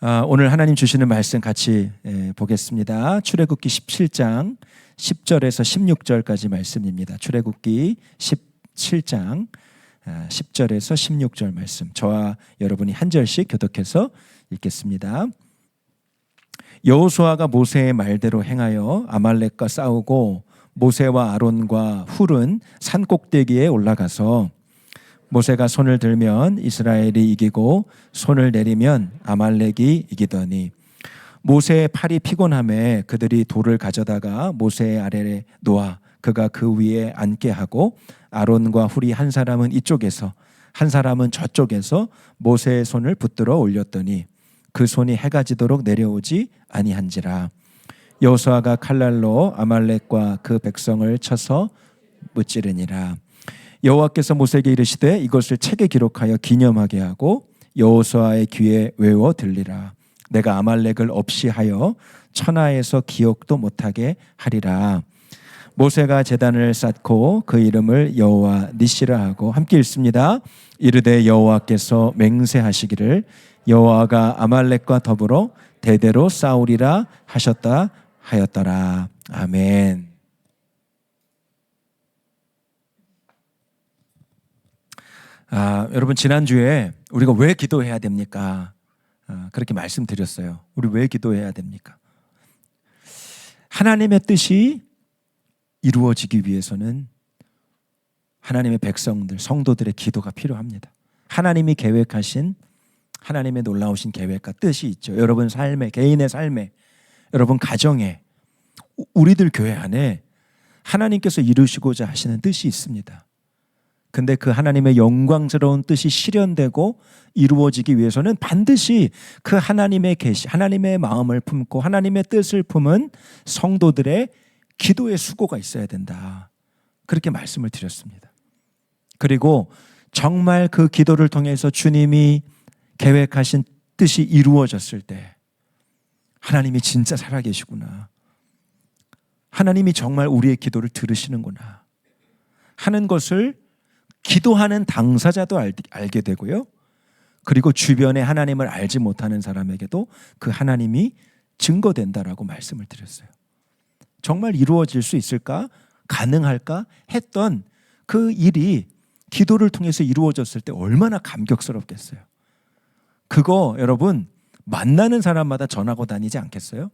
오늘 하나님 주시는 말씀 같이 보겠습니다. 출애굽기 17장 10절에서 16절까지 말씀입니다. 출애굽기 17장 10절에서 16절 말씀, 저와 여러분이 한 절씩 교독해서 읽겠습니다. 여호수아가 모세의 말대로 행하여 아말렉과 싸우고 모세와 아론과 훌은 산 꼭대기에 올라가서 모세가 손을 들면 이스라엘이 이기고 손을 내리면 아말렉이 이기더니 모세의 팔이 피곤함에 그들이 돌을 가져다가 모세의 아래에 놓아 그가 그 위에 앉게 하고 아론과 훌이 한 사람은 이쪽에서 한 사람은 저쪽에서 모세의 손을 붙들어 올렸더니 그 손이 해가 지도록 내려오지 아니한지라. 여호수아가 칼날로 아말렉과 그 백성을 쳐서 무찌르니라. 여호와께서 모세에게 이르시되 이것을 책에 기록하여 기념하게 하고 여호수아의 귀에 외워 들리라. 내가 아말렉을 없이 하여 천하에서 기억도 못하게 하리라. 모세가 제단을 쌓고 그 이름을 여호와 니시라 하고, 함께 읽습니다. 이르되 여호와께서 맹세하시기를 여호와가 아말렉과 더불어 대대로 싸우리라 하셨다 하였더라. 아멘. 여러분, 지난주에 우리가 왜 기도해야 됩니까? 그렇게 말씀드렸어요. 우리 왜 기도해야 됩니까? 하나님의 뜻이 이루어지기 위해서는 하나님의 백성들, 성도들의 기도가 필요합니다. 하나님이 계획하신 하나님의 놀라우신 계획과 뜻이 있죠. 여러분 삶에, 개인의 삶에, 여러분 가정에, 우리들 교회 안에 하나님께서 이루시고자 하시는 뜻이 있습니다. 근데 그 하나님의 영광스러운 뜻이 실현되고 이루어지기 위해서는 반드시 그 하나님의 계시, 하나님의 마음을 품고 하나님의 뜻을 품은 성도들의 기도의 수고가 있어야 된다. 그렇게 말씀을 드렸습니다. 그리고 정말 그 기도를 통해서 주님이 계획하신 뜻이 이루어졌을 때 하나님이 진짜 살아계시구나, 하나님이 정말 우리의 기도를 들으시는구나 하는 것을 기도하는 당사자도 알게 되고요. 그리고 주변에 하나님을 알지 못하는 사람에게도 그 하나님이 증거된다라고 말씀을 드렸어요. 정말 이루어질 수 있을까? 가능할까? 했던 그 일이 기도를 통해서 이루어졌을 때 얼마나 감격스럽겠어요. 그거 여러분 만나는 사람마다 전하고 다니지 않겠어요?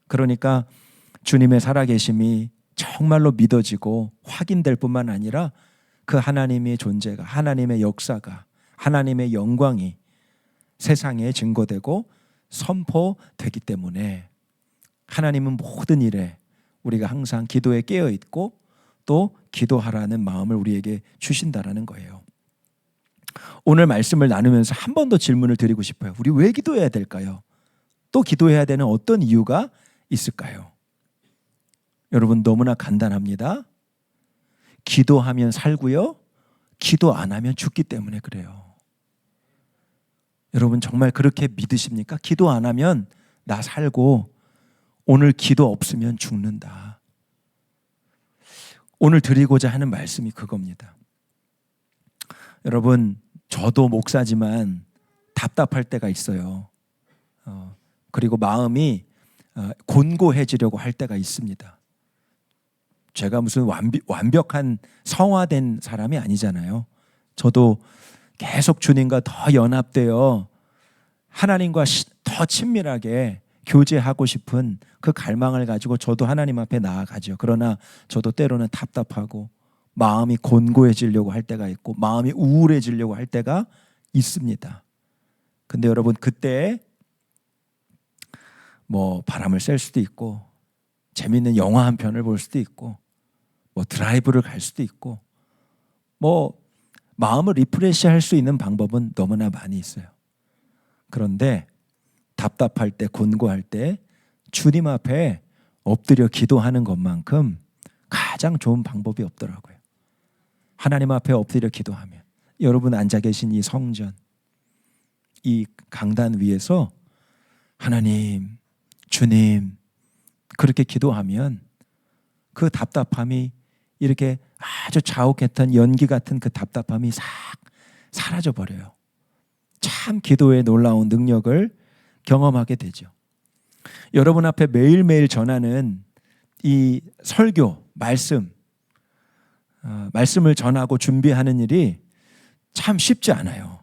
그러니까 주님의 살아계심이 정말로 믿어지고 확인될 뿐만 아니라 그 하나님의 존재가, 하나님의 역사가, 하나님의 영광이 세상에 증거되고 선포되기 때문에 하나님은 모든 일에 우리가 항상 기도에 깨어있고 또 기도하라는 마음을 우리에게 주신다라는 거예요. 오늘 말씀을 나누면서 한 번 더 질문을 드리고 싶어요. 우리 왜 기도해야 될까요? 또 기도해야 되는 어떤 이유가 있을까요? 여러분, 너무나 간단합니다. 기도하면 살고요, 기도 안 하면 죽기 때문에 그래요. 여러분 정말 그렇게 믿으십니까? 기도 안 하면 나 살고 오늘 기도 없으면 죽는다. 오늘 드리고자 하는 말씀이 그겁니다. 여러분, 저도 목사지만 답답할 때가 있어요. 그리고 마음이 곤고해지려고 할 때가 있습니다. 제가 무슨 완벽한 성화된 사람이 아니잖아요. 저도 계속 주님과 더 연합되어 하나님과 더 친밀하게 교제하고 싶은 그 갈망을 가지고 저도 하나님 앞에 나아가죠. 그러나 저도 때로는 답답하고 마음이 곤고해지려고 할 때가 있고 마음이 우울해지려고 할 때가 있습니다. 근데 여러분, 그때 뭐 바람을 쐴 수도 있고 재밌는 영화 한 편을 볼 수도 있고 뭐 드라이브를 갈 수도 있고 뭐 마음을 리프레시할 수 있는 방법은 너무나 많이 있어요. 그런데 답답할 때, 곤고할 때 주님 앞에 엎드려 기도하는 것만큼 가장 좋은 방법이 없더라고요. 하나님 앞에 엎드려 기도하면, 여러분 앉아 계신 이 성전, 이 강단 위에서 하나님, 주님 그렇게 기도하면 그 답답함이 이렇게 아주 자욱했던 연기 같은 그 답답함이 싹 사라져 버려요. 참 기도의 놀라운 능력을 경험하게 되죠. 여러분 앞에 매일매일 전하는 이 설교, 말씀을 전하고 준비하는 일이 참 쉽지 않아요.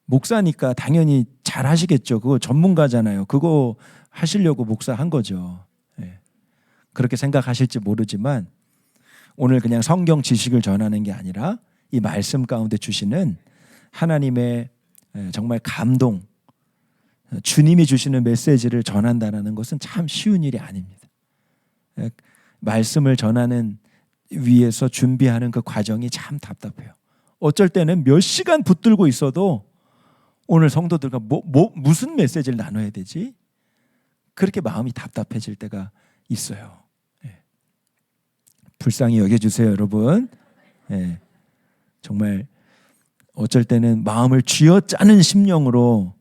목사니까 당연히 잘 하시겠죠. 그거 전문가잖아요. 그거 하시려고 목사 한 거죠. 그렇게 생각하실지 모르지만 오늘 그냥 성경 지식을 전하는 게 아니라 이 말씀 가운데 주시는 하나님의 정말 감동, 주님이 주시는 메시지를 전한다는 것은 참 쉬운 일이 아닙니다. 말씀을 전하는 위해서 준비하는 그 과정이 참 답답해요. 어쩔 때는 몇 시간 붙들고 있어도 오늘 성도들과 무슨 메시지를 나눠야 되지? 그렇게 마음이 답답해질 때가 있어요. 불쌍히 여겨주세요, 여러분. 정말 어쩔 때는 마음을 쥐어짜는 심령으로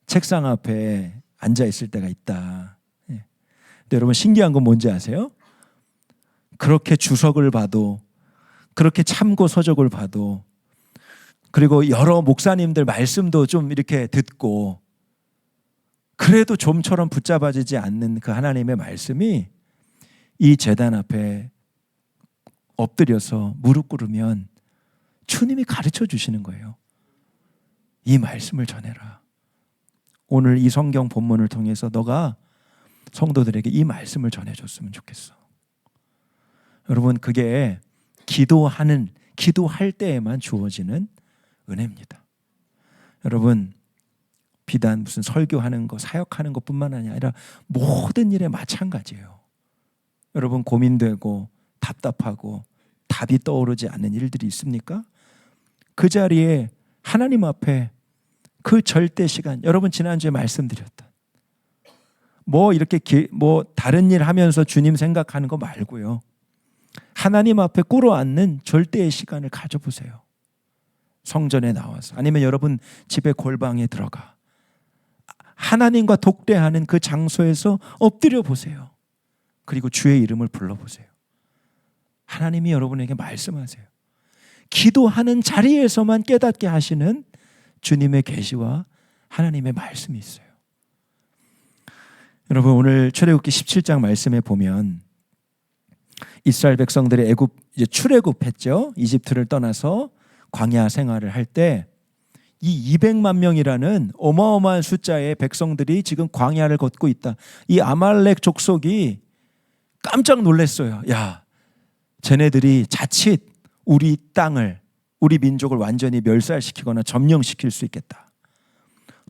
책상 앞에 앉아 있을 때가 있다. 근데 여러분 신기한 건 뭔지 아세요? 그렇게 주석을 봐도, 그렇게 참고 서적을 봐도, 그리고 여러 목사님들 말씀도 좀 이렇게 듣고, 그래도 좀처럼 붙잡아지지 않는 그 하나님의 말씀이 이 제단 앞에 엎드려서 무릎 꿇으면 주님이 가르쳐 주시는 거예요. 이 말씀을 전해라. 오늘 이 성경 본문을 통해서 너가 성도들에게 이 말씀을 전해줬으면 좋겠어. 여러분, 그게 기도할 때에만 주어지는 은혜입니다. 여러분, 비단 무슨 설교하는 거, 사역하는 것뿐만 아니라 모든 일에 마찬가지예요. 여러분, 고민되고 답답하고 답이 떠오르지 않는 일들이 있습니까? 그 자리에 하나님 앞에 그 절대 시간, 여러분 지난주에 말씀드렸던 이렇게 다른 일 하면서 주님 생각하는 거 말고요, 하나님 앞에 꿇어앉는 절대의 시간을 가져보세요. 성전에 나와서, 아니면 여러분 집에 골방에 들어가 하나님과 독대하는 그 장소에서 엎드려 보세요. 그리고 주의 이름을 불러보세요. 하나님이 여러분에게 말씀하세요. 기도하는 자리에서만 깨닫게 하시는 주님의 계시와 하나님의 말씀이 있어요. 여러분, 오늘 출애굽기 17장 말씀에 보면 이스라엘 백성들이 이제 출애굽했죠. 이집트를 떠나서 광야 생활을 할 때 이 200만 명이라는 어마어마한 숫자의 백성들이 지금 광야를 걷고 있다. 이 아말렉 족속이 깜짝 놀랐어요. 야, 쟤네들이 자칫 우리 땅을, 우리 민족을 완전히 멸살시키거나 점령시킬 수 있겠다.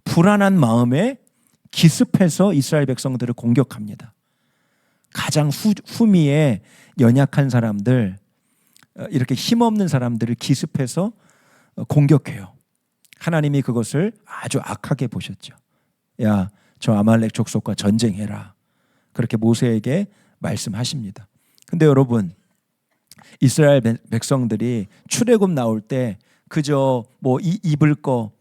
불안한 마음에 기습해서 이스라엘 백성들을 공격합니다. 가장 후미에 연약한 사람들, 이렇게 힘없는 사람들을 기습해서 공격해요. 하나님이 그것을 아주 악하게 보셨죠. 야, 저 아말렉 족속과 전쟁해라. 그렇게 모세에게 말씀하십니다. 근데 여러분, 이스라엘 백성들이 출애굽 나올 때 그저 입을 거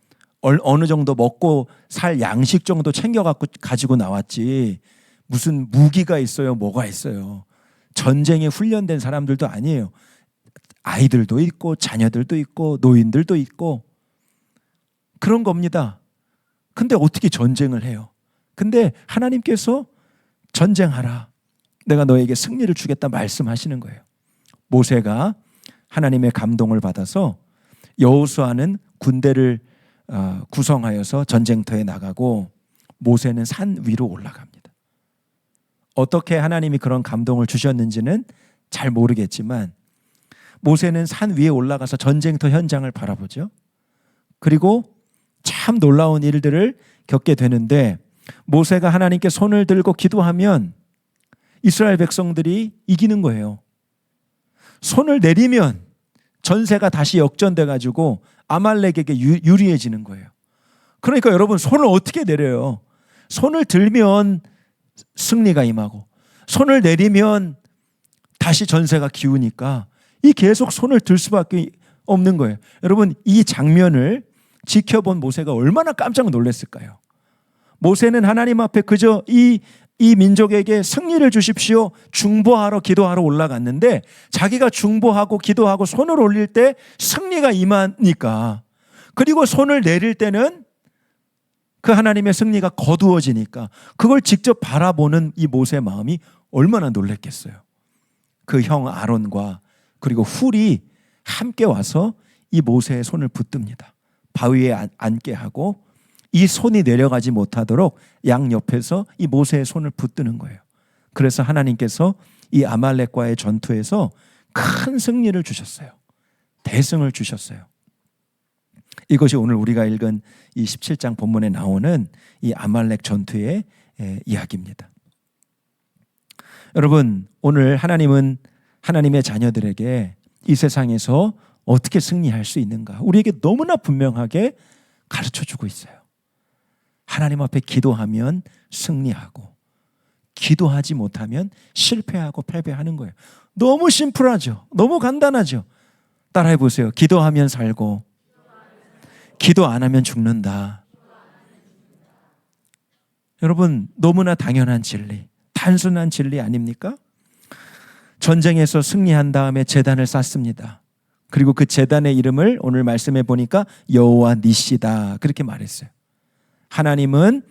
어느 정도 먹고 살 양식 정도 가지고 나왔지, 무슨 무기가 있어요, 뭐가 있어요. 전쟁에 훈련된 사람들도 아니에요. 아이들도 있고 자녀들도 있고 노인들도 있고 그런 겁니다. 근데 어떻게 전쟁을 해요? 근데 하나님께서 전쟁하라, 내가 너에게 승리를 주겠다 말씀하시는 거예요. 모세가 하나님의 감동을 받아서 여호수아는 군대를 구성하여서 전쟁터에 나가고 모세는 산 위로 올라갑니다. 어떻게 하나님이 그런 감동을 주셨는지는 잘 모르겠지만 모세는 산 위에 올라가서 전쟁터 현장을 바라보죠. 그리고 참 놀라운 일들을 겪게 되는데, 모세가 하나님께 손을 들고 기도하면 이스라엘 백성들이 이기는 거예요. 손을 내리면 전세가 다시 역전돼 가지고 아말렉에게 유리해지는 거예요. 그러니까 여러분, 손을 어떻게 내려요? 손을 들면 승리가 임하고 손을 내리면 다시 전세가 기우니까 이 계속 손을 들 수밖에 없는 거예요. 여러분, 이 장면을 지켜본 모세가 얼마나 깜짝 놀랐을까요? 모세는 하나님 앞에 그저 이 민족에게 승리를 주십시오, 중보하러 기도하러 올라갔는데, 자기가 중보하고 기도하고 손을 올릴 때 승리가 임하니까, 그리고 손을 내릴 때는 그 하나님의 승리가 거두어지니까 그걸 직접 바라보는 이 모세의 마음이 얼마나 놀랬겠어요. 그 형 아론과 그리고 훌이 함께 와서 이 모세의 손을 붙듭니다. 바위에 앉게 하고 이 손이 내려가지 못하도록 양옆에서 이 모세의 손을 붙드는 거예요. 그래서 하나님께서 이 아말렉과의 전투에서 큰 승리를 주셨어요. 대승을 주셨어요. 이것이 오늘 우리가 읽은 이 17장 본문에 나오는 이 아말렉 전투의 이야기입니다. 여러분, 오늘 하나님은 하나님의 자녀들에게 이 세상에서 어떻게 승리할 수 있는가 우리에게 너무나 분명하게 가르쳐주고 있어요. 하나님 앞에 기도하면 승리하고 기도하지 못하면 실패하고 패배하는 거예요. 너무 심플하죠. 너무 간단하죠. 따라해 보세요. 기도하면 살고 기도 안 하면 죽는다. 여러분, 너무나 당연한 진리, 단순한 진리 아닙니까? 전쟁에서 승리한 다음에 제단을 쌓습니다. 그리고 그 제단의 이름을 오늘 말씀해 보니까 여호와 니시다 그렇게 말했어요. 하나님은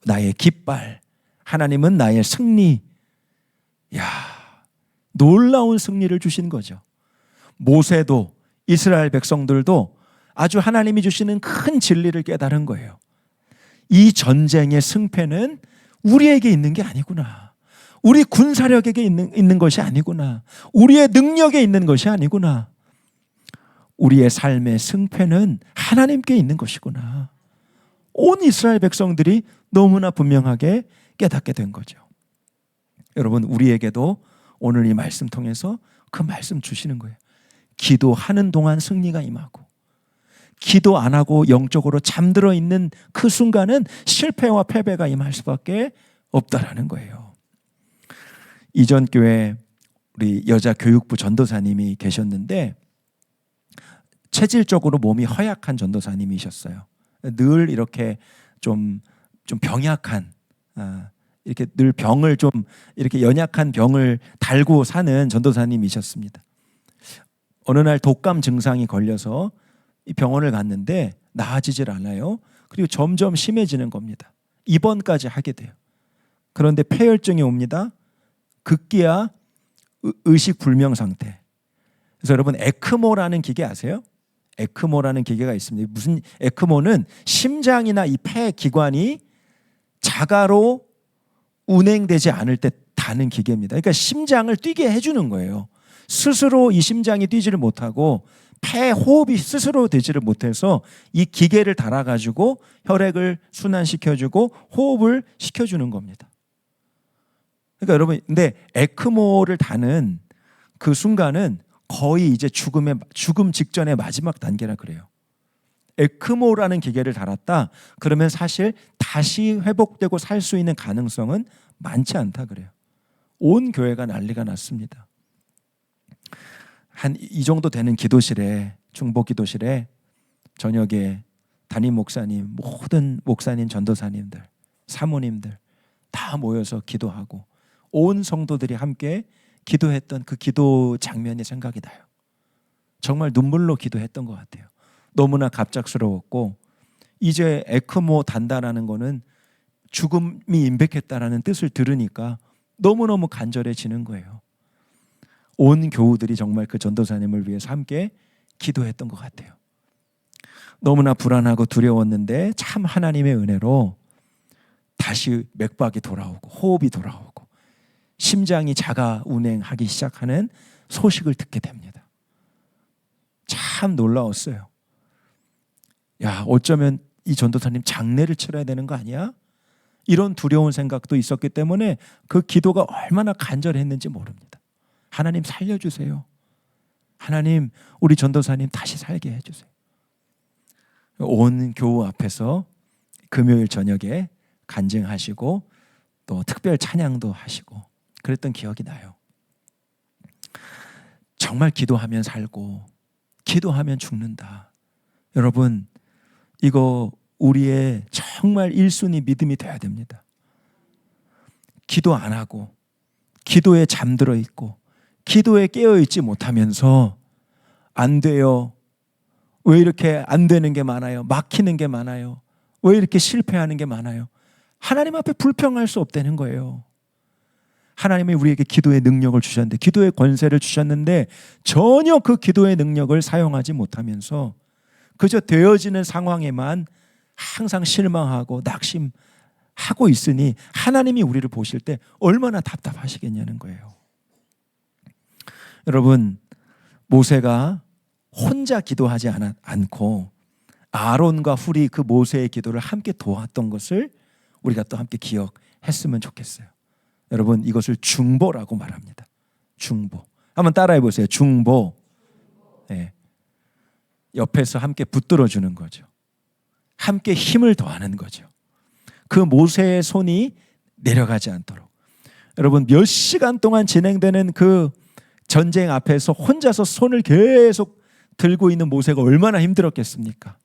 나의 깃발, 하나님은 나의 승리. 야, 놀라운 승리를 주신 거죠. 모세도 이스라엘 백성들도 아주 하나님이 주시는 큰 진리를 깨달은 거예요. 이 전쟁의 승패는 우리에게 있는 게 아니구나. 우리 군사력에게 있는 것이 아니구나. 우리의 능력에 있는 것이 아니구나. 우리의 삶의 승패는 하나님께 있는 것이구나. 온 이스라엘 백성들이 너무나 분명하게 깨닫게 된 거죠. 여러분, 우리에게도 오늘 이 말씀 통해서 그 말씀 주시는 거예요. 기도하는 동안 승리가 임하고 기도 안 하고 영적으로 잠들어 있는 그 순간은 실패와 패배가 임할 수밖에 없다라는 거예요. 이전 교회 우리 여자 교육부 전도사님이 계셨는데 체질적으로 몸이 허약한 전도사님이셨어요. 늘 이렇게 좀 병약한 이렇게 늘 병을 좀 이렇게 연약한 병을 달고 사는 전도사님이셨습니다. 어느 날 독감 증상이 걸려서 이 병원을 갔는데 나아지질 않아요. 그리고 점점 심해지는 겁니다. 입원까지 하게 돼요. 그런데 폐혈증이 옵니다. 급기야 의식 불명 상태. 그래서 여러분 에크모라는 기계 아세요? 에크모라는 기계가 있습니다. 무슨 에크모는 심장이나 이 폐 기관이 자가로 운행되지 않을 때 다는 기계입니다. 그러니까 심장을 뛰게 해주는 거예요. 스스로 이 심장이 뛰지를 못하고 폐 호흡이 스스로 되지를 못해서 이 기계를 달아가지고 혈액을 순환시켜주고 호흡을 시켜주는 겁니다. 그러니까 여러분, 근데 에크모를 다는 그 순간은 거의 이제 죽음 직전의 마지막 단계라 그래요. 에크모라는 기계를 달았다. 그러면 사실 다시 회복되고 살 수 있는 가능성은 많지 않다 그래요. 온 교회가 난리가 났습니다. 한 이 정도 되는 기도실에, 중보 기도실에 저녁에 담임 목사님, 모든 목사님, 전도사님들, 사모님들 다 모여서 기도하고 온 성도들이 함께 기도했던 그 기도 장면이 생각이 나요. 정말 눈물로 기도했던 것 같아요. 너무나 갑작스러웠고 이제 에크모 단다라는 거는 죽음이 임박했다라는 뜻을 들으니까 너무너무 간절해지는 거예요. 온 교우들이 정말 그 전도사님을 위해서 함께 기도했던 것 같아요. 너무나 불안하고 두려웠는데 참 하나님의 은혜로 다시 맥박이 돌아오고 호흡이 돌아오고 심장이 자가 운행하기 시작하는 소식을 듣게 됩니다. 참 놀라웠어요. 야, 어쩌면 이 전도사님 장례를 치러야 되는 거 아니야? 이런 두려운 생각도 있었기 때문에 그 기도가 얼마나 간절했는지 모릅니다. 하나님 살려주세요. 하나님 우리 전도사님 다시 살게 해주세요. 온 교우 앞에서 금요일 저녁에 간증하시고 또 특별 찬양도 하시고 그랬던 기억이 나요. 정말 기도하면 살고 기도하면 죽는다. 여러분, 이거 우리의 정말 1순위 믿음이 돼야 됩니다. 기도 안 하고 기도에 잠들어 있고 기도에 깨어 있지 못하면서 안 돼요. 왜 이렇게 안 되는 게 많아요? 막히는 게 많아요. 왜 이렇게 실패하는 게 많아요? 하나님 앞에 불평할 수 없다는 거예요. 하나님이 우리에게 기도의 능력을 주셨는데, 기도의 권세를 주셨는데 전혀 그 기도의 능력을 사용하지 못하면서 그저 되어지는 상황에만 항상 실망하고 낙심하고 있으니 하나님이 우리를 보실 때 얼마나 답답하시겠냐는 거예요. 여러분, 모세가 혼자 기도하지 않고 아론과 훌이 그 모세의 기도를 함께 도왔던 것을 우리가 또 함께 기억했으면 좋겠어요. 여러분, 이것을 중보라고 말합니다. 중보. 한번 따라해 보세요. 중보. 네. 옆에서 함께 붙들어 주는 거죠. 함께 힘을 더하는 거죠. 그 모세의 손이 내려가지 않도록. 여러분, 몇 시간 동안 진행되는 그 전쟁 앞에서 혼자서 손을 계속 들고 있는 모세가 얼마나 힘들었겠습니까?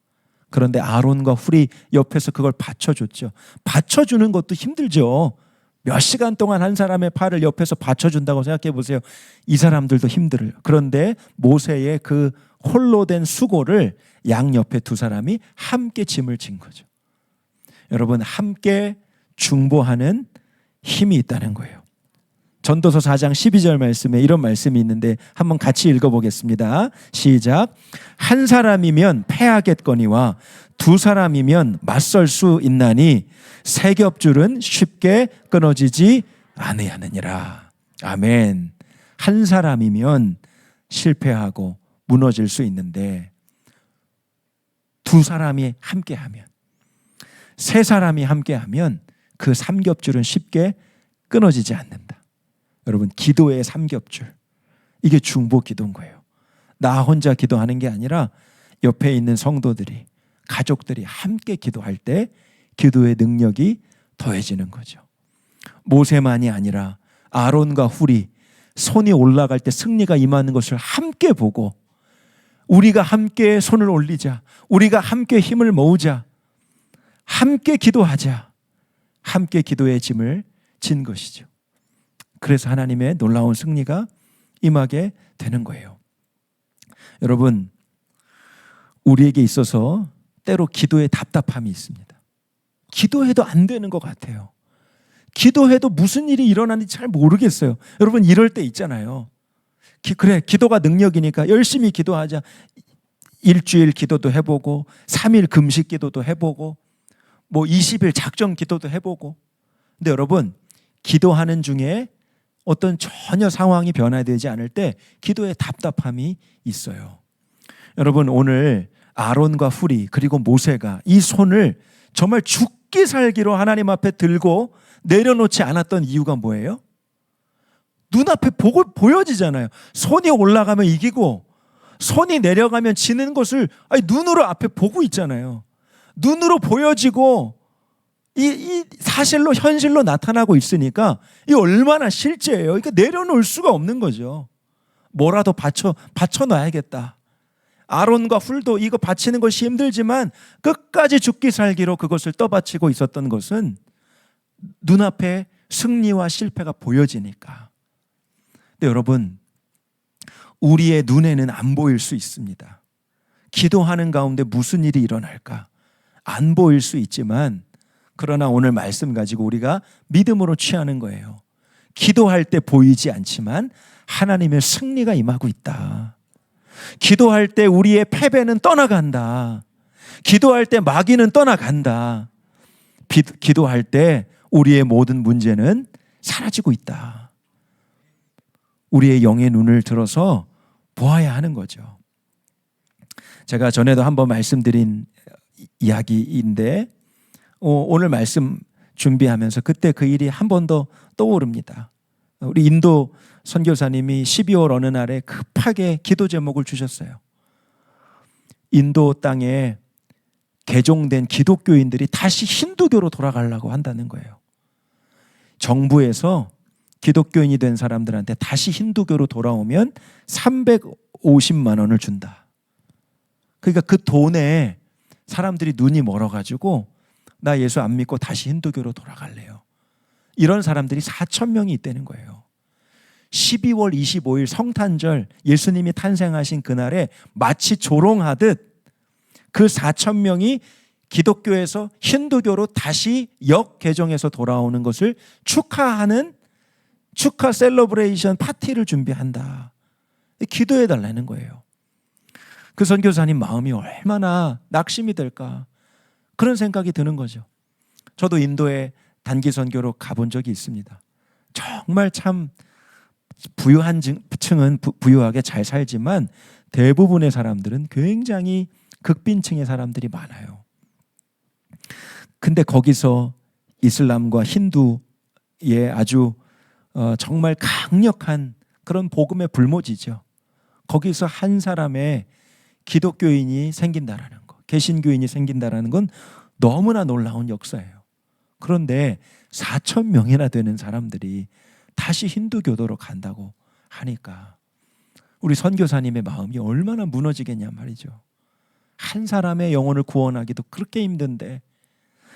그런데 아론과 훌이 옆에서 그걸 받쳐줬죠. 받쳐주는 것도 힘들죠. 몇 시간 동안 한 사람의 팔을 옆에서 받쳐준다고 생각해 보세요. 이 사람들도 힘들어요. 그런데 모세의 그 홀로 된 수고를 양옆에 두 사람이 함께 짐을 진 거죠. 여러분, 함께 중보하는 힘이 있다는 거예요. 전도서 4장 12절 말씀에 이런 말씀이 있는데 한번 같이 읽어보겠습니다. 시작. 한 사람이면 패하겠거니와 두 사람이면 맞설 수 있나니 세 겹줄은 쉽게 끊어지지 아니하느니라. 아멘. 한 사람이면 실패하고 무너질 수 있는데 두 사람이 함께하면, 세 사람이 함께하면 그 삼겹줄은 쉽게 끊어지지 않는다. 여러분, 기도의 삼겹줄, 이게 중보 기도인 거예요. 나 혼자 기도하는 게 아니라 옆에 있는 성도들이, 가족들이 함께 기도할 때 기도의 능력이 더해지는 거죠. 모세만이 아니라 아론과 훌이 손이 올라갈 때 승리가 임하는 것을 함께 보고 우리가 함께 손을 올리자, 우리가 함께 힘을 모으자, 함께 기도하자, 함께 기도의 짐을 진 것이죠. 그래서 하나님의 놀라운 승리가 임하게 되는 거예요. 여러분, 우리에게 있어서 때로 기도에 답답함이 있습니다. 기도해도 안 되는 것 같아요. 기도해도 무슨 일이 일어나는지 잘 모르겠어요. 여러분, 이럴 때 있잖아요. 그래, 기도가 능력이니까 열심히 기도하자. 일주일 기도도 해보고 3일 금식 기도도 해보고 뭐 20일 작정 기도도 해보고. 근데 여러분, 기도하는 중에 어떤 전혀 상황이 변화되지 않을 때 기도에 답답함이 있어요. 여러분, 오늘 아론과 훌이 그리고 모세가 이 손을 정말 죽기 살기로 하나님 앞에 들고 내려놓지 않았던 이유가 뭐예요? 눈앞에 보여지잖아요. 손이 올라가면 이기고 손이 내려가면 지는 것을 눈으로 앞에 보고 있잖아요. 눈으로 보여지고 이 사실로 현실로 나타나고 있으니까 이 얼마나 실제예요. 그러니까 내려놓을 수가 없는 거죠. 뭐라도 받쳐놔야겠다. 아론과 훌도 이거 바치는 것이 힘들지만 끝까지 죽기 살기로 그것을 떠받치고 있었던 것은 눈앞에 승리와 실패가 보여지니까. 근데 여러분, 우리의 눈에는 안 보일 수 있습니다. 기도하는 가운데 무슨 일이 일어날까? 안 보일 수 있지만, 그러나 오늘 말씀 가지고 우리가 믿음으로 취하는 거예요. 기도할 때 보이지 않지만 하나님의 승리가 임하고 있다. 기도할 때 우리의 패배는 떠나간다. 기도할 때 마귀는 떠나간다. 기도할 때 우리의 모든 문제는 사라지고 있다. 우리의 영의 눈을 들어서 보아야 하는 거죠. 제가 전에도 한번 말씀드린 이야기인데 오늘 말씀 준비하면서 그때 그 일이 한 번 더 떠오릅니다. 우리 인도 선교사님이 12월 어느 날에 급하게 기도 제목을 주셨어요. 인도 땅에 개종된 기독교인들이 다시 힌두교로 돌아가려고 한다는 거예요. 정부에서 기독교인이 된 사람들한테 다시 힌두교로 돌아오면 350만 원을 준다. 그러니까 그 돈에 사람들이 눈이 멀어가지고 나 예수 안 믿고 다시 힌두교로 돌아갈래요. 이런 사람들이 4,000명이 있다는 거예요. 12월 25일 성탄절 예수님이 탄생하신 그날에 마치 조롱하듯 그 4,000명이 기독교에서 힌두교로 다시 역개종해서 돌아오는 것을 축하하는 축하 셀러브레이션 파티를 준비한다. 기도해 달라는 거예요. 그 선교사님 마음이 얼마나 낙심이 될까, 그런 생각이 드는 거죠. 저도 인도에 단기 선교로 가본 적이 있습니다. 정말 참 부유한 층은 부유하게 잘 살지만 대부분의 사람들은 굉장히 극빈층의 사람들이 많아요. 근데 거기서 이슬람과 힌두의 아주 정말 강력한 그런 복음의 불모지죠. 거기서 한 사람의 기독교인이 생긴다라는 거, 개신교인이 생긴다라는 건 너무나 놀라운 역사예요. 그런데 4천 명이나 되는 사람들이 다시 힌두교도로 간다고 하니까 우리 선교사님의 마음이 얼마나 무너지겠냐 말이죠. 한 사람의 영혼을 구원하기도 그렇게 힘든데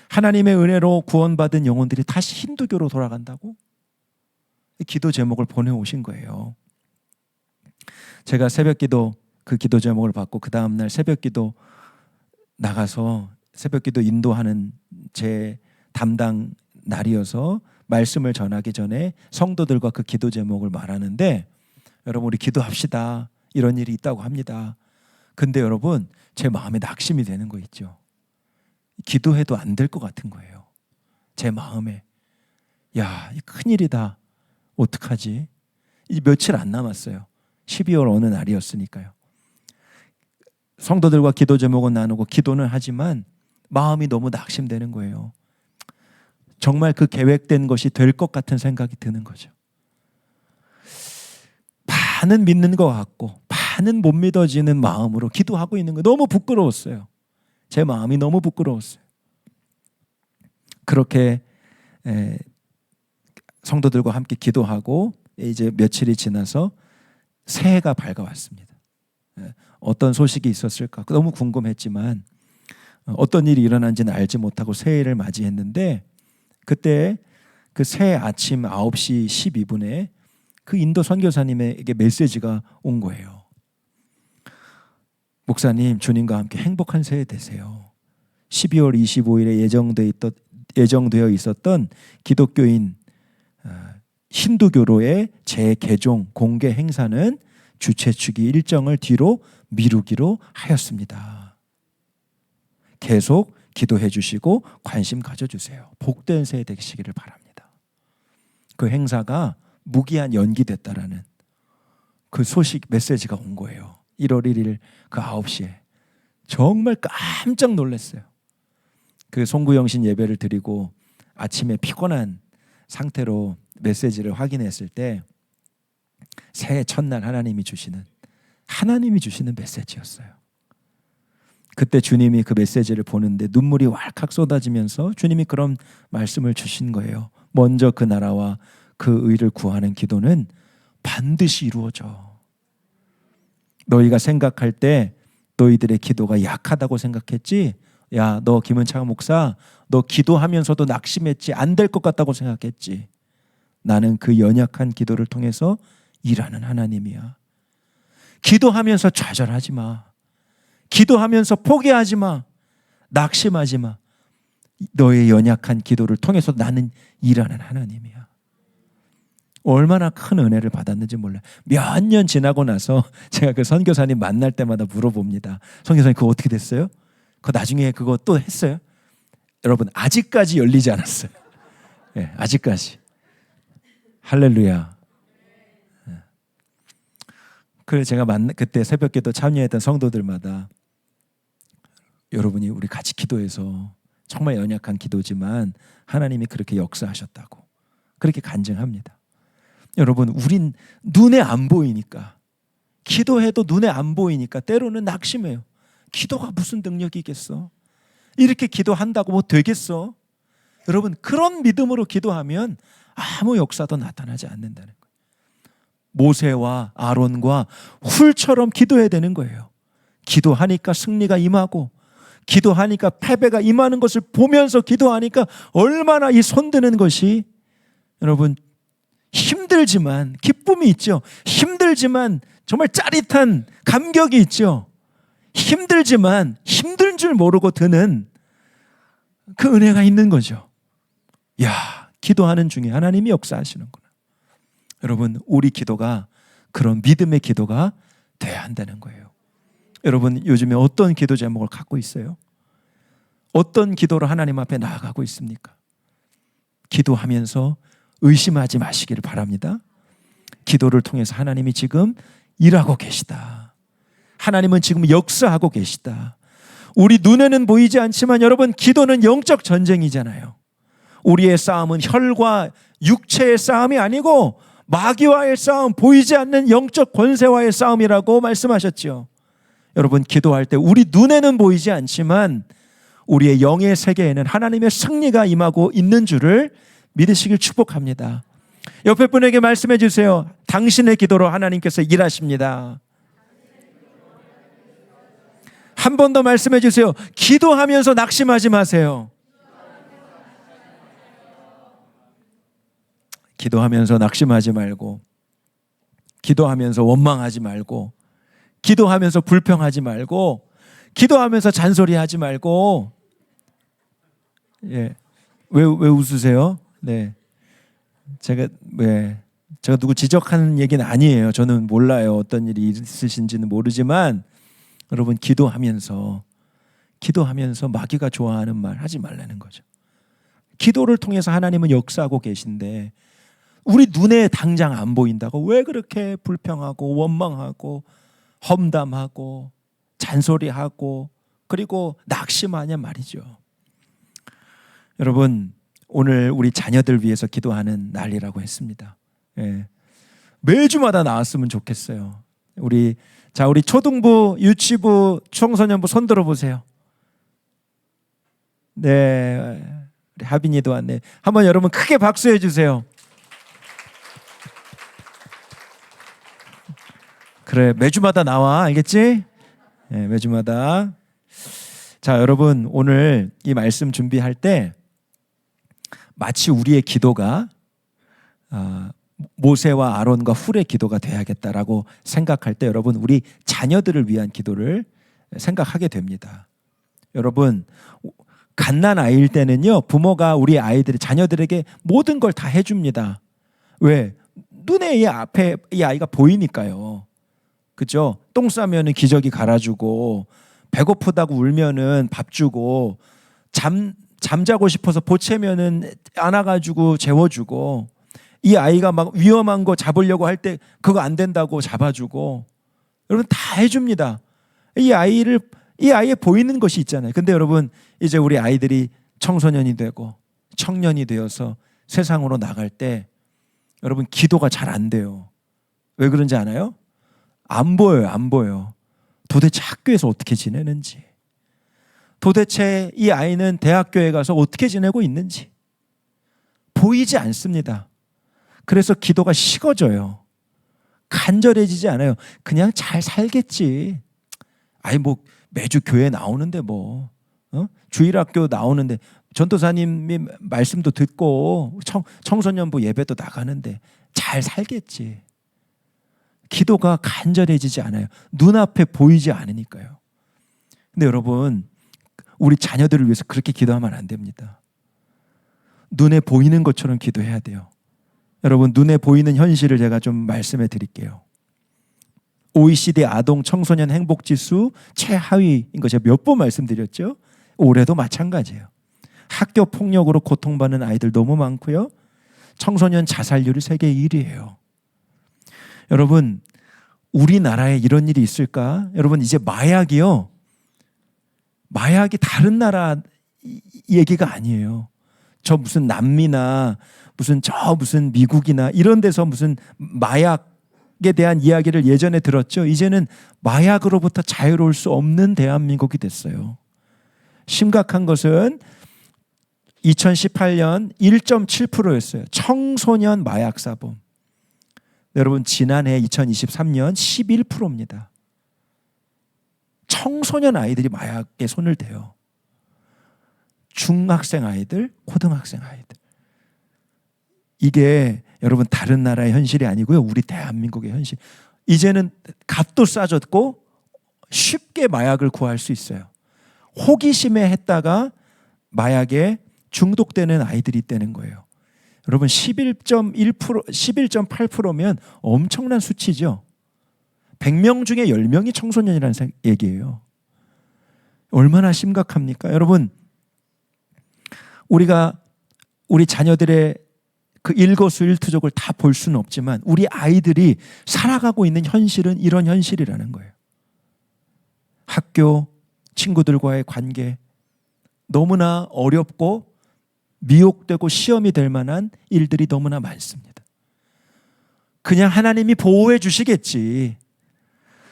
하나님의 은혜로 구원받은 영혼들이 다시 힌두교로 돌아간다고? 기도 제목을 보내오신 거예요. 제가 새벽기도 그 기도 제목을 받고 그 다음날 새벽기도 나가서 새벽기도 인도하는 제 담당 날이어서 말씀을 전하기 전에 성도들과 그 기도 제목을 말하는데, 여러분 우리 기도합시다, 이런 일이 있다고 합니다. 근데 여러분 제 마음에 낙심이 되는 거 있죠. 기도해도 안 될 것 같은 거예요. 제 마음에 야, 큰일이다, 어떡하지? 이제 며칠 안 남았어요. 12월 어느 날이었으니까요. 성도들과 기도 제목은 나누고 기도는 하지만 마음이 너무 낙심되는 거예요. 정말 그 계획된 것이 될 것 같은 생각이 드는 거죠. 반은 믿는 것 같고 반은 못 믿어지는 마음으로 기도하고 있는 거 너무 부끄러웠어요. 제 마음이 너무 부끄러웠어요. 그렇게 성도들과 함께 기도하고 이제 며칠이 지나서 새해가 밝아왔습니다. 어떤 소식이 있었을까 너무 궁금했지만 어떤 일이 일어난지는 알지 못하고 새해를 맞이했는데, 그때 그 새해 아침 9시 12분에 그 인도 선교사님에게 메시지가 온 거예요. 목사님, 주님과 함께 행복한 새해 되세요. 12월 25일에 예정되어 있었던 기독교인 힌두교로의 재개종 공개 행사는 주최 측이 일정을 뒤로 미루기로 하였습니다. 계속 기도해 주시고 관심 가져주세요. 복된 새해 되시기를 바랍니다. 그 행사가 무기한 연기됐다라는 그 소식 메시지가 온 거예요. 1월 1일 그 9시에 정말 깜짝 놀랐어요. 그 송구영신 예배를 드리고 아침에 피곤한 상태로 메시지를 확인했을 때 새해 첫날 하나님이 주시는 메시지였어요. 그때 주님이 그 메시지를 보는데 눈물이 왈칵 쏟아지면서 주님이 그런 말씀을 주신 거예요. 먼저 그 나라와 그 의를 구하는 기도는 반드시 이루어져. 너희가 생각할 때 너희들의 기도가 약하다고 생각했지? 야, 너 김은창 목사, 너 기도하면서도 낙심했지? 안 될 것 같다고 생각했지? 나는 그 연약한 기도를 통해서 일하는 하나님이야. 기도하면서 좌절하지 마. 기도하면서 포기하지 마. 낙심하지 마. 너의 연약한 기도를 통해서 나는 일하는 하나님이야. 얼마나 큰 은혜를 받았는지 몰라요. 몇 년 지나고 나서 제가 그 선교사님 만날 때마다 물어봅니다. 선교사님 그거 어떻게 됐어요? 그거 나중에 그거 또 했어요? 여러분 아직까지 열리지 않았어요. 네, 아직까지. 할렐루야. 그래서 제가 그때 새벽기도 참여했던 성도들마다 여러분이 우리 같이 기도해서 정말 연약한 기도지만 하나님이 그렇게 역사하셨다고 그렇게 간증합니다. 여러분 우린 눈에 안 보이니까, 기도해도 눈에 안 보이니까 때로는 낙심해요. 기도가 무슨 능력이겠어? 이렇게 기도한다고 뭐 되겠어? 여러분 그런 믿음으로 기도하면 아무 역사도 나타나지 않는다는 거예요. 모세와 아론과 훌처럼 기도해야 되는 거예요. 기도하니까 승리가 임하고 기도하니까 패배가 임하는 것을 보면서 기도하니까 얼마나 이 손드는 것이 여러분 힘들지만 기쁨이 있죠. 힘들지만 정말 짜릿한 감격이 있죠. 힘들지만 힘든 줄 모르고 드는 그 은혜가 있는 거죠. 야, 기도하는 중에 하나님이 역사하시는구나. 여러분, 우리 기도가 그런 믿음의 기도가 돼야 한다는 거예요. 여러분, 요즘에 어떤 기도 제목을 갖고 있어요? 어떤 기도로 하나님 앞에 나아가고 있습니까? 기도하면서 의심하지 마시기를 바랍니다. 기도를 통해서 하나님이 지금 일하고 계시다. 하나님은 지금 역사하고 계시다. 우리 눈에는 보이지 않지만 여러분, 기도는 영적 전쟁이잖아요. 우리의 싸움은 혈과 육체의 싸움이 아니고 마귀와의 싸움, 보이지 않는 영적 권세와의 싸움이라고 말씀하셨죠. 여러분, 기도할 때 우리 눈에는 보이지 않지만 우리의 영의 세계에는 하나님의 승리가 임하고 있는 줄을 믿으시길 축복합니다. 옆에 분에게 말씀해 주세요. 당신의 기도로 하나님께서 일하십니다. 한 번 더 말씀해 주세요. 기도하면서 낙심하지 마세요. 기도하면서 낙심하지 말고, 기도하면서 원망하지 말고, 기도하면서 불평하지 말고, 기도하면서 잔소리하지 말고. 예, 왜 웃으세요? 네, 제가 누구 지적하는 얘기는 아니에요. 저는 몰라요. 어떤 일이 있으신지는 모르지만 여러분, 기도하면서 마귀가 좋아하는 말 하지 말라는 거죠. 기도를 통해서 하나님은 역사하고 계신데 우리 눈에 당장 안 보인다고 왜 그렇게 불평하고 원망하고 험담하고 잔소리하고 그리고 낙심하냐 말이죠. 여러분, 오늘 우리 자녀들 위해서 기도하는 날이라고 했습니다. 예. 매주마다 나왔으면 좋겠어요. 우리 초등부, 유치부, 청소년부 손 들어보세요. 네, 우리 하빈이도 왔네. 한번 여러분 크게 박수해 주세요. 그래, 매주마다 나와, 알겠지? 네, 매주마다. 자, 여러분, 오늘 이 말씀 준비할 때 마치 우리의 기도가 모세와 아론과 훌의 기도가 돼야겠다라고 생각할 때 여러분, 우리 자녀들을 위한 기도를 생각하게 됩니다. 여러분, 갓난 아이일 때는요, 부모가 우리 아이들이 자녀들에게 모든 걸 다 해줍니다. 왜? 눈에 앞에 이 아이가 보이니까요. 그죠? 똥 싸면은 기저귀 갈아주고, 배고프다고 울면은 밥 주고, 잠자고 싶어서 보채면은 안아가지고 재워주고, 이 아이가 막 위험한 거 잡으려고 할 때 그거 안 된다고 잡아주고, 여러분 다 해줍니다. 이 아이에 보이는 것이 있잖아요. 근데 여러분, 이제 우리 아이들이 청소년이 되고 청년이 되어서 세상으로 나갈 때 여러분, 기도가 잘 안 돼요. 왜 그런지 아나요? 안 보여요. 안 보여. 도대체 학교에서 어떻게 지내는지, 도대체 이 아이는 대학교에 가서 어떻게 지내고 있는지 보이지 않습니다. 그래서 기도가 식어져요. 간절해지지 않아요. 그냥 잘 살겠지. 아니 뭐 매주 교회 나오는데 뭐 주일학교 나오는데 전도사님이 말씀도 듣고 청소년부 예배도 나가는데 잘 살겠지. 기도가 간절해지지 않아요. 눈앞에 보이지 않으니까요. 근데 여러분, 우리 자녀들을 위해서 그렇게 기도하면 안 됩니다. 눈에 보이는 것처럼 기도해야 돼요. 여러분, 눈에 보이는 현실을 제가 좀 말씀해 드릴게요. OECD 아동 청소년 행복지수 최하위인 거 제가 몇 번 말씀드렸죠? 올해도 마찬가지예요. 학교 폭력으로 고통받는 아이들 너무 많고요. 청소년 자살률이 세계 1위예요. 여러분, 우리나라에 이런 일이 있을까? 여러분, 이제 마약이 다른 나라 얘기가 아니에요. 저 무슨 남미나 무슨 미국이나 이런 데서 무슨 마약에 대한 이야기를 예전에 들었죠. 이제는 마약으로부터 자유로울 수 없는 대한민국이 됐어요. 심각한 것은 2018년 1.7%였어요. 청소년 마약 사범. 여러분, 지난해 2023년 11%입니다. 청소년 아이들이 마약에 손을 대요. 중학생 아이들, 고등학생 아이들. 이게 여러분 다른 나라의 현실이 아니고요. 우리 대한민국의 현실. 이제는 값도 싸졌고 쉽게 마약을 구할 수 있어요. 호기심에 했다가 마약에 중독되는 아이들이 있다는 거예요. 여러분 11.8%면 엄청난 수치죠. 100명 중에 10명이 청소년이라는 얘기예요. 얼마나 심각합니까? 여러분, 우리가 우리 자녀들의 그 일거수일투족을 다 볼 수는 없지만 우리 아이들이 살아가고 있는 현실은 이런 현실이라는 거예요. 학교, 친구들과의 관계, 너무나 어렵고 미혹되고 시험이 될 만한 일들이 너무나 많습니다. 그냥 하나님이 보호해 주시겠지.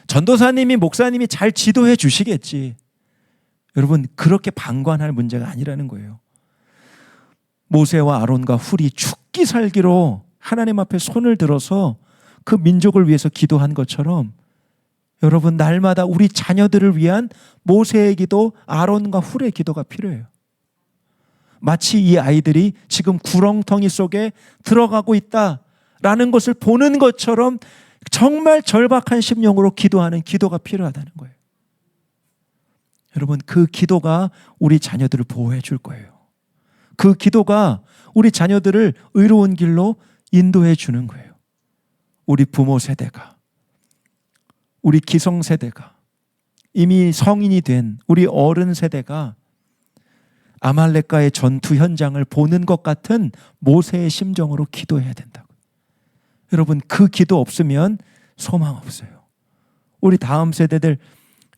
전도사님이, 목사님이 잘 지도해 주시겠지. 여러분, 그렇게 방관할 문제가 아니라는 거예요. 모세와 아론과 훌이 죽기 살기로 하나님 앞에 손을 들어서 그 민족을 위해서 기도한 것처럼 여러분, 날마다 우리 자녀들을 위한 모세의 기도, 아론과 훌의 기도가 필요해요. 마치 이 아이들이 지금 구렁텅이 속에 들어가고 있다라는 것을 보는 것처럼 정말 절박한 심령으로 기도하는 기도가 필요하다는 거예요. 여러분, 그 기도가 우리 자녀들을 보호해 줄 거예요. 그 기도가 우리 자녀들을 의로운 길로 인도해 주는 거예요. 우리 부모 세대가, 우리 기성 세대가, 이미 성인이 된 우리 어른 세대가 아말렉과의 전투 현장을 보는 것 같은 모세의 심정으로 기도해야 된다고. 여러분, 그 기도 없으면 소망 없어요. 우리 다음 세대들,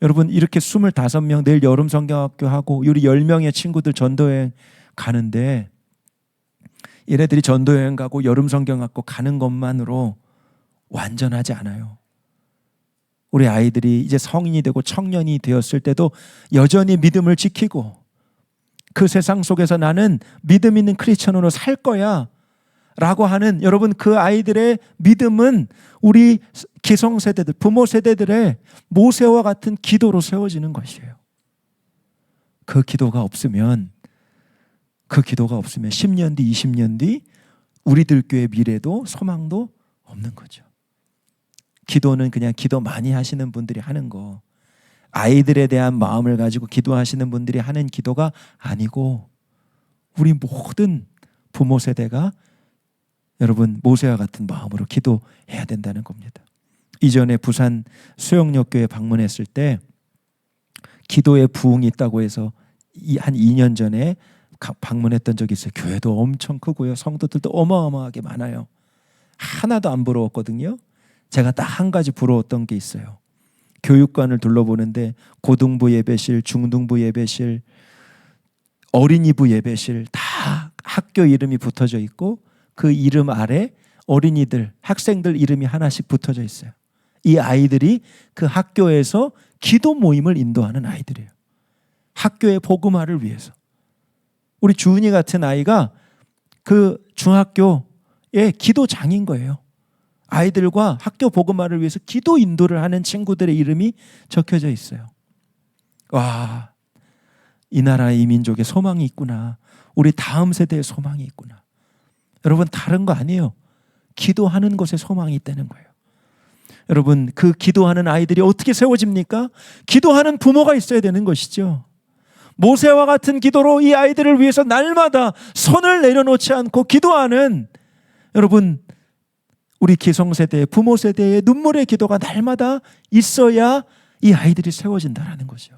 여러분, 이렇게 25명 내일 여름 성경학교 하고 우리 10명의 친구들 전도여행 가는데, 얘네들이 전도여행 가고 여름 성경학교 가는 것만으로 완전하지 않아요. 우리 아이들이 이제 성인이 되고 청년이 되었을 때도 여전히 믿음을 지키고 그 세상 속에서 나는 믿음 있는 크리스천으로 살 거야 라고 하는, 여러분, 그 아이들의 믿음은 우리 기성세대들, 부모 세대들의 모세와 같은 기도로 세워지는 것이에요. 그 기도가 없으면 10년 뒤, 20년 뒤 우리들 교회 미래도 소망도 없는 거죠. 기도는 그냥 기도 많이 하시는 분들이 하는 거, 아이들에 대한 마음을 가지고 기도하시는 분들이 하는 기도가 아니고 우리 모든 부모 세대가 여러분 모세와 같은 마음으로 기도해야 된다는 겁니다. 이전에 부산 수영역교회 방문했을 때 기도의 부흥이 있다고 해서 한 2년 전에 방문했던 적이 있어요. 교회도 엄청 크고요. 성도들도 어마어마하게 많아요. 하나도 안 부러웠거든요. 제가 딱 한 가지 부러웠던 게 있어요. 교육관을 둘러보는데 고등부 예배실, 중등부 예배실, 어린이부 예배실 다 학교 이름이 붙어져 있고 그 이름 아래 어린이들, 학생들 이름이 하나씩 붙어져 있어요. 이 아이들이 그 학교에서 기도 모임을 인도하는 아이들이에요. 학교의 복음화를 위해서. 우리 주은이 같은 아이가 그 중학교의 기도장인 거예요. 아이들과 학교 복음화를 위해서 기도 인도를 하는 친구들의 이름이 적혀져 있어요. 와, 이 나라 이 민족에 소망이 있구나. 우리 다음 세대에 소망이 있구나. 여러분, 다른 거 아니에요. 기도하는 것에 소망이 있다는 거예요. 여러분, 그 기도하는 아이들이 어떻게 세워집니까? 기도하는 부모가 있어야 되는 것이죠. 모세와 같은 기도로 이 아이들을 위해서 날마다 손을 내려놓지 않고 기도하는, 여러분, 우리 기성세대, 부모 세대의 눈물의 기도가 날마다 있어야 이 아이들이 세워진다는 거죠.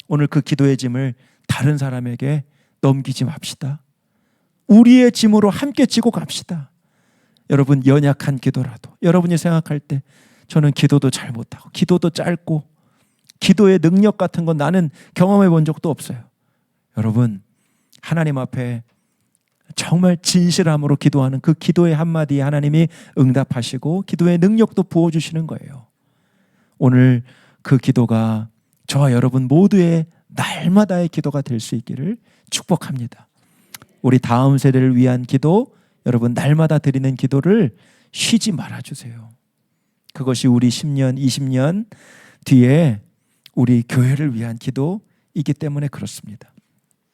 오늘 그 기도의 짐을 다른 사람에게 넘기지 맙시다. 우리의 짐으로 함께 지고 갑시다. 여러분, 연약한 기도라도 여러분이 생각할 때 저는 기도도 잘 못하고 기도도 짧고 기도의 능력 같은 건 나는 경험해 본 적도 없어요. 여러분, 하나님 앞에 정말 진실함으로 기도하는 그 기도의 한마디에 하나님이 응답하시고 기도의 능력도 부어주시는 거예요. 오늘 그 기도가 저와 여러분 모두의 날마다의 기도가 될 수 있기를 축복합니다. 우리 다음 세대를 위한 기도, 여러분 날마다 드리는 기도를 쉬지 말아주세요. 그것이 우리 10년, 20년 뒤에 우리 교회를 위한 기도이기 때문에 그렇습니다.